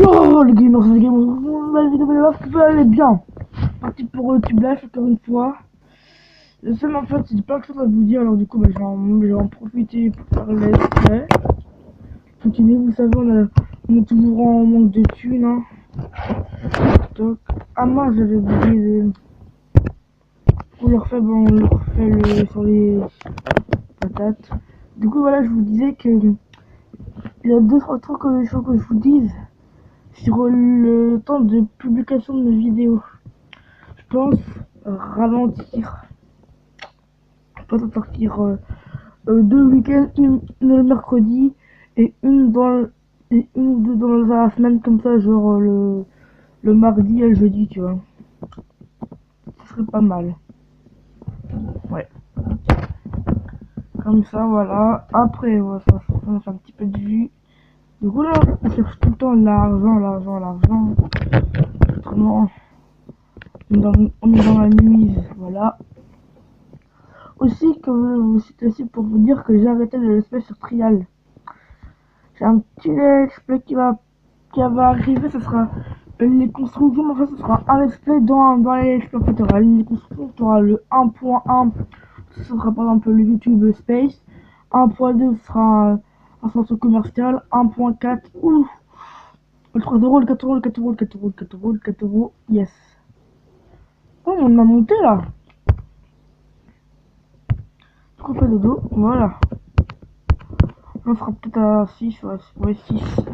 Yo les gamers, c'est les gamers, la vidéo de la va aller bien. Parti pour Tube Life encore une fois. Le seul en fait, c'est plein de choses à vous dire, alors du coup bah, je vais en profiter pour faire le let's play. Continuez, vous savez, on est toujours en manque de thunes. Hein. Donc, ah moi j'avais oublié de... On leur fait, bon, on leur fait le sur les patates. Du coup voilà, je vous disais que il y a 2-3 trucs que je veux que je vous dise sur le temps de publication de mes vidéos. Je pense ralentir. Je pense sortir 2 week-ends, une le mercredi et et une ou deux dans la semaine comme ça, genre le mardi et le jeudi, tu vois. Ce serait pas mal. Ouais. Comme ça, voilà. Après, ouais, ça fait un petit peu de vue. Du coup là, on cherche tout le temps l'argent. Autrement, on est dans la nuit, voilà. Aussi, c'est aussi pour vous dire que j'ai arrêté le let's play sur Trial. J'ai un petit let's play qui va arriver, ce sera les constructions, mais en fait, ce sera un let's play dans les let's play. En fait, il y aura les constructions, tu auras le 1.1, ce sera par exemple le YouTube Space. 1.2 sera un centre commercial. 1.4 ou le 3€, le 4€, le 4€, le 4€, le 4€, le 4€, yes. Oh, on a monté là. Trop fait dodo, voilà. On sera peut-être à 6, ouais 6.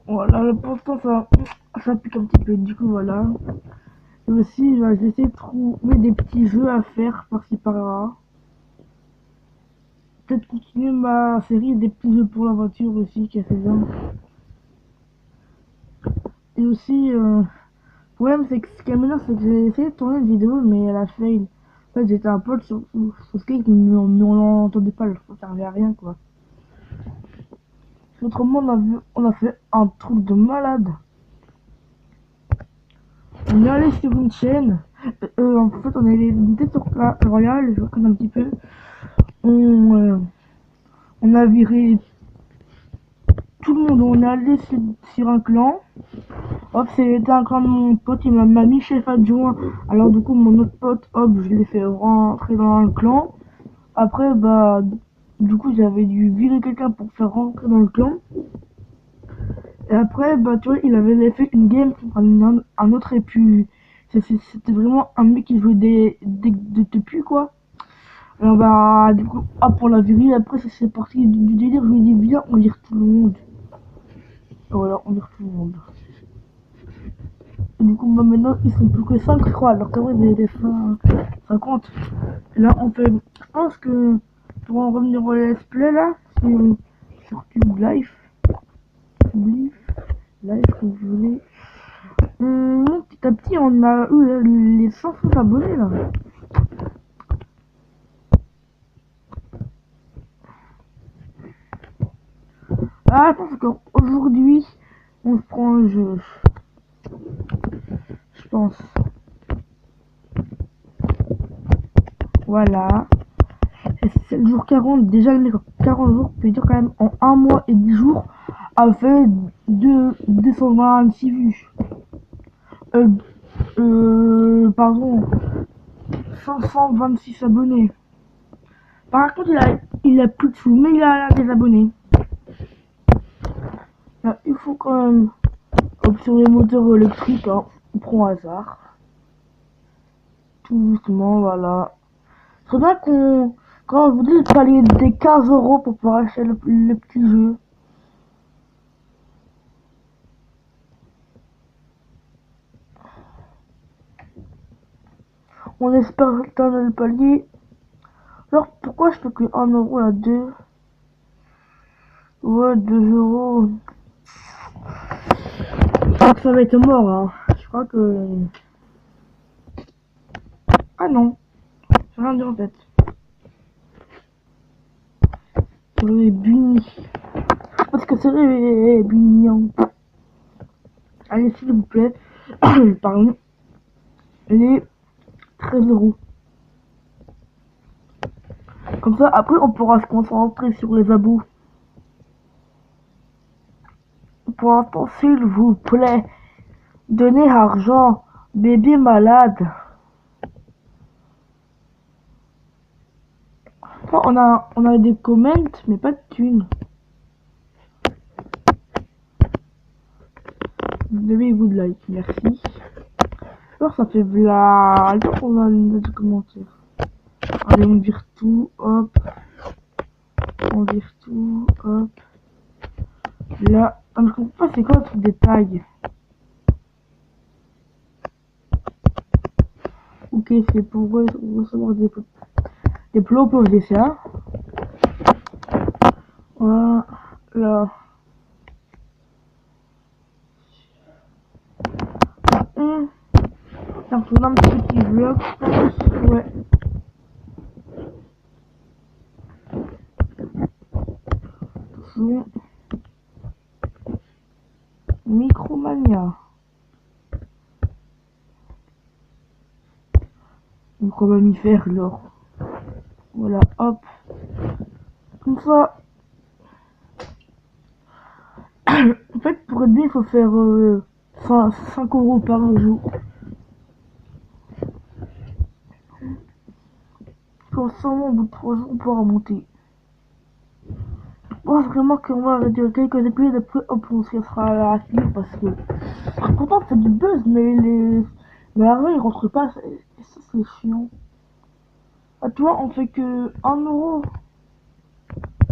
Voilà, pour l'instant ça pique un petit peu, du coup voilà. Et aussi, bah, j'essaie de trouver des petits jeux à faire par-ci par-là. Peut-être continuer ma série des petits jeux pour la voiture aussi, qui est assez bien. Et aussi, le problème c'est que ce qui est maintenant, c'est que j'ai essayé de tourner une vidéo, mais elle a fail. En fait, j'étais un pote sur Skype, mais on l'entendait pas, ça servait à rien quoi. Autrement, on a fait un truc de malade. On est allé sur une chaîne. En fait, on est allé sur Clash Royale, je raconte un petit peu. On a viré tout le monde. On est allé sur un clan. Hop, c'était un clan de mon pote. Il m'a mis chef adjoint. Alors, du coup, mon autre pote, hop, je l'ai fait rentrer dans le clan. Après, bah, du coup, j'avais dû virer quelqu'un pour faire rentrer dans le clan. Et après, bah, tu vois, il avait fait une game contre un autre et puis c'était vraiment un mec qui jouait des tepus, quoi. Alors, bah, du coup, pour la virer, après, c'est parti du délire. Je lui ai dit, viens, on vire tout le monde. Et voilà, on vire tout le monde. Et du coup, bah, maintenant, ils sont plus que 5, je crois, alors qu'avant, ils étaient 50. Et là, on fait, je pense que pour en revenir au let's play, là, sur Tube Life, Live, comme vous voulez. Petit à petit, on a eu les 500 abonnés là. Ah, je pense qu'aujourd'hui, on se prend un jeu. Je pense. Voilà. Et c'est le jour 40. Déjà, le mec, en 40 jours, peut dire quand même, en 1 mois et 10 jours, a fait 226 vues. Pardon, 526 abonnés. Par contre, il a plus de sous, mais il a des abonnés. Là, il faut quand même, comme sur les moteurs électriques, hein, on prend au hasard. Tout doucement, voilà. C'est bien quand je vous dis, il fallait des 15€ pour pouvoir acheter le petit jeu. On espère atteindre le palier. Alors, pourquoi je fais que 1€ à 2? Ouais, 2€. Je crois que ça va être mort, hein. Je crois que... Ah non, j'ai rien dit en tête. Les Bunny. Parce que c'est les Bunny. Allez, s'il vous plaît. Pardon. Les 13€. Comme ça, après, on pourra se concentrer sur les abos. pour l'instant, s'il vous plaît. Donnez argent. Bébé malade. Oh, on a des comments, mais pas de thunes. Bébé good like, merci. Alors ça fait bla. Alors on a des commentaires. Allez, on vire tout, hop. On vire tout, hop. Là, je comprends pas, c'est quoi le truc des tags? Ok, c'est pour recevoir des propos de ça. Voilà. Donc, on a un petit vlog, je pense. Ouais. Attention. Micromania. Micro-mammifère, l'or. Voilà, hop. Comme ça. En fait, pour aider, il faut faire 5 € par jour. Comme ça, au bout de 3 jours, on pourra monter. Je pense vraiment qu'on va arrêter quelques épisodes après, hop, on se sera à finir parce que. Pourtant, on fait du buzz, mais mais l'argent, il rentre pas, et ça, c'est chiant. Ah, tu vois, on fait que 1 €.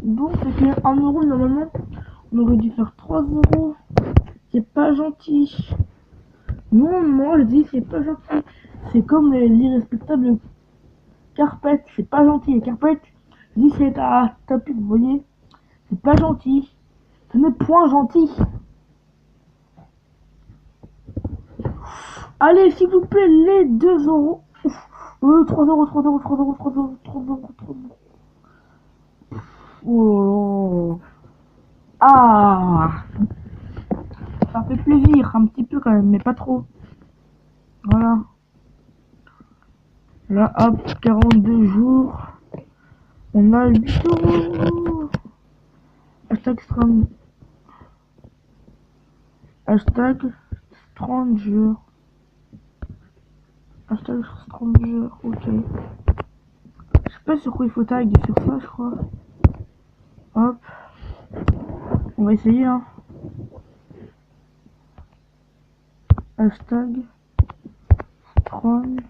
Donc, on fait que 1 € normalement. On aurait dû faire 3 €. C'est pas gentil. Non, moi je dis c'est pas gentil. C'est comme l'irrespectable carpette. C'est pas gentil. Les carpettes, je dis c'est à taper, vous voyez. C'est pas gentil. Ce n'est point gentil. Allez, s'il vous plaît, les 2 €. 3 €, 3 €, 3 €, 3 €, 3 €, 3 €. Oh là là. Ah, ça fait plaisir, un petit peu quand même, mais pas trop. Voilà. Là, hop, 42 jours. On a 8 €. Hashtag stram. Hashtag 30 jours. Hashtag 30 jours, ok. Je sais pas sur quoi il faut tag, sur ça je crois. Hop. On va essayer hein. Hashtag 30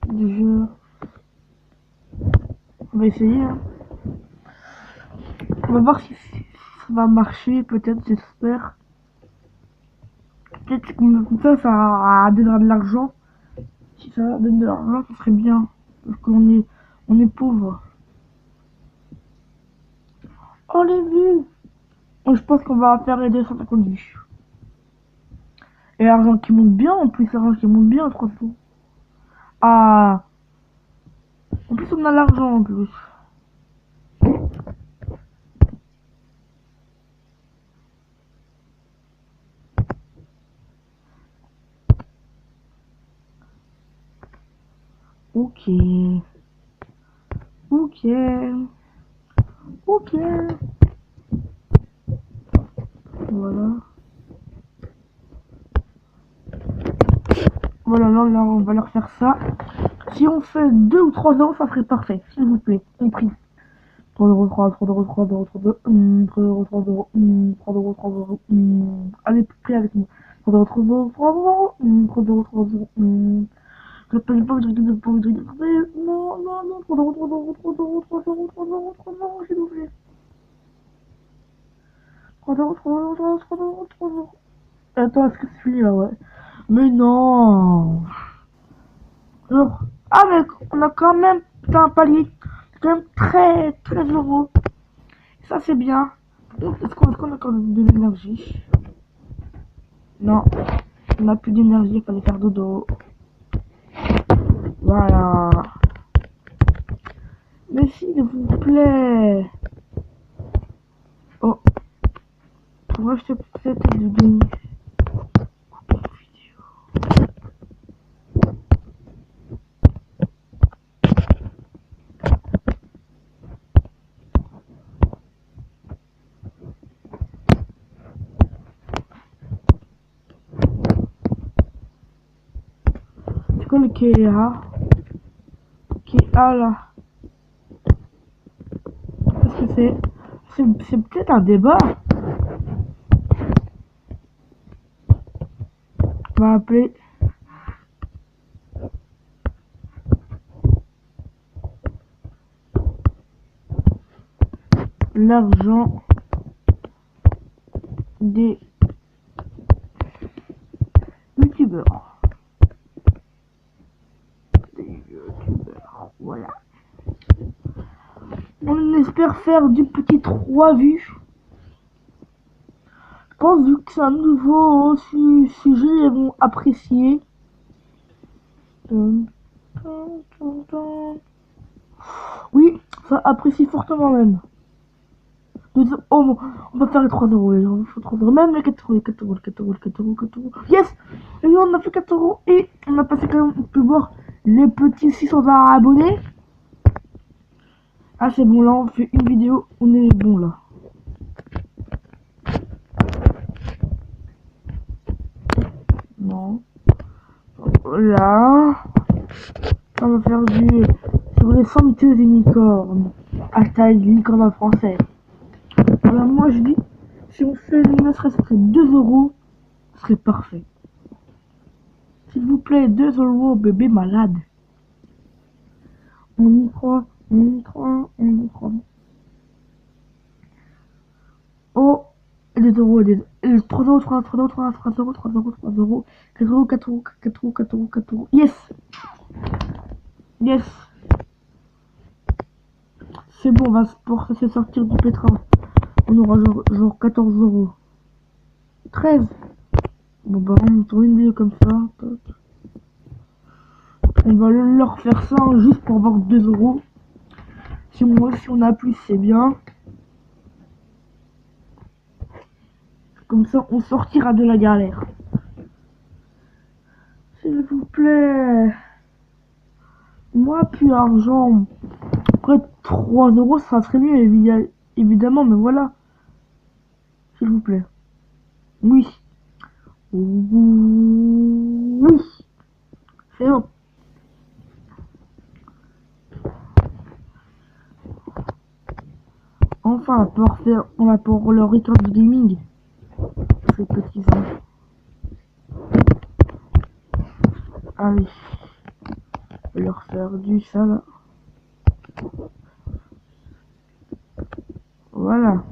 jours. On va essayer hein. On va voir si ça va marcher, peut-être, j'espère. Peut-être que comme ça donnera de l'argent. Si ça donne de l'argent, ça serait bien. Parce on est pauvre. Oh les vues! Oh, je pense qu'on va faire les 250 vues. Et l'argent qui monte bien, en plus l'argent qui monte bien, 300. Ah! En plus on a l'argent en plus. Ok. Ok. Ok. Voilà. Voilà, là, on va leur faire ça. Si on fait 2 ou 3 euros, ça serait parfait. S'il vous plaît, on prie. 3 €, 3, 3 €, 3 €, 3 €, 3 €, 3 €, 3 €, 3 €, allez, prie avec moi. 3 €, 3 €, 3 €, 3 €, 3 €, je paye pas, je rigole pas, je rigole pas. Non, non, non, 3 €, 3 €, 3 €, 3 €, 3 €, 3 €, s'il vous plaît. 3 €, 3 €, 3 €, 3 €, 3 €. Attends, est-ce que c'est fini là, ouais? Mais non! Genre, ah, mais on a quand même un palier. C'est quand même 13 €. Ça, c'est bien. Est-ce qu'on a encore de l'énergie? Non, on n'a plus d'énergie, il fallait faire dodo. Voilà. Mais s'il vous plaît. Oh, pourquoi je te peut-être de gagner? le KA. KA là. Qu'est-ce que c'est? C'est peut-être un débat. On va appeler. L'argent des youtubeurs. Voilà. On espère faire du petit 3 vues. Je pense vu que c'est un nouveau sujet, ils vont apprécier. Oui, ça apprécie fortement même. Oh, on va faire les 3 euros, les gens. 3 euros. Même les 4 euros, les 4 euros, les 4 euros, les 4 euros, 4 euros. Yes! Et là, on a fait 4 euros et on a passé quand même, on peut voir les petits 620 abonnés. Ah, c'est bon, là, on fait une vidéo, on est bon là. Non. Là. On va faire du sur les somptueuses unicornes. Hashtag licorne en français. Alors moi je dis, si on fait ne serait-ce que 2 euros, ce serait parfait. S'il vous plaît, 2 euros, bébé malade. On y croit, on y croit, on y croit. Oh, 2 euros, 3 euros, 3 euros, 3 euros, 3 euros, 3 euros, 3 euros, 4 euros, 4 euros, 4 euros, 4 euros, 4 euros. Yes! Yes! C'est bon, on va pour se sortir du pétrin. On aura genre 14 euros. 13. Bon bah on tourne une vidéo comme ça. On va leur faire ça juste pour avoir 2 euros. Si on a plus c'est bien. Comme ça on sortira de la galère. S'il vous plaît. Moi plus argent. Après 3 euros ça serait mieux évidemment mais voilà. S'il vous plaît. Oui. Oui. C'est bon. Enfin, on va pour le record du gaming. Ces petits anges. Allez. Je vais leur faire du ça là. Voilà.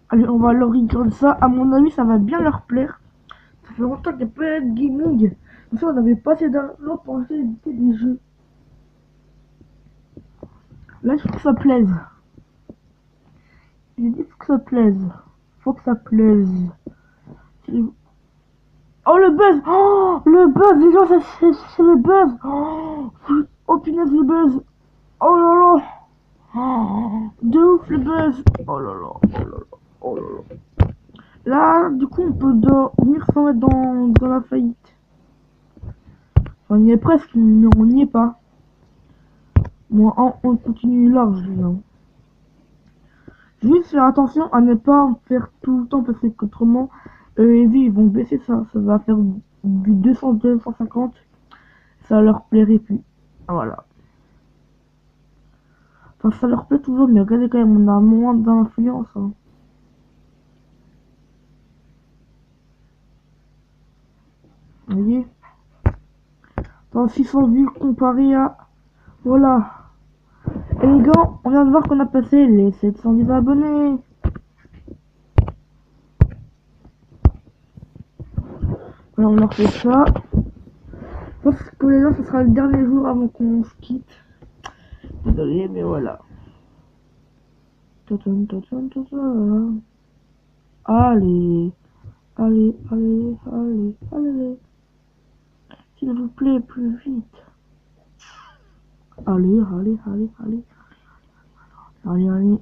Allez, on va leur record ça. À mon avis, ça va bien leur plaire. Ça fait longtemps qu'il n'y a pas de gaming. Comme ça, on avait pas assez d'argent pour acheter des jeux. Là, il faut que ça plaise. J'ai dit faut que ça plaise. Faut que ça plaise. Oh le buzz! Oh le buzz! Les gens, c'est le buzz! Oh punaise le buzz! Oh là là! Oh, de ouf le buzz! Oh là là! Oh là là! Oh là là! Là, du coup, on peut venir s'en mettre dans la faillite. On y est presque, mais on n'y est pas. Bon, on continue large, là. Juste faire attention à ne pas en faire tout le temps parce qu'autrement, les vues ils vont baisser ça. Ça va faire du 200, 250. Ça leur plairait plus. Voilà. Enfin, ça leur plaît toujours, mais regardez quand même, on a moins d'influence. Hein. Vous voyez? Dans 600 vues comparé à... Voilà. Et les gars, on vient de voir qu'on a passé les 710 abonnés. Voilà, on leur fait ça. Je pense que les gens, ce sera le dernier jour avant qu'on se quitte. Désolé, mais voilà. Allez. Allez, allez, allez, allez. S'il vous plaît, plus vite. Allez, allez, allez, allez. Allez, allez.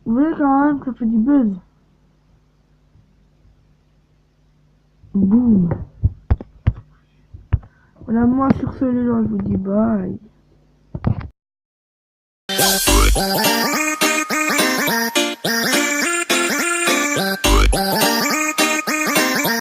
Vous voyez quand même que ça fait du buzz. Boum. Voilà, moi sur ce, les gens, je vous dis bye.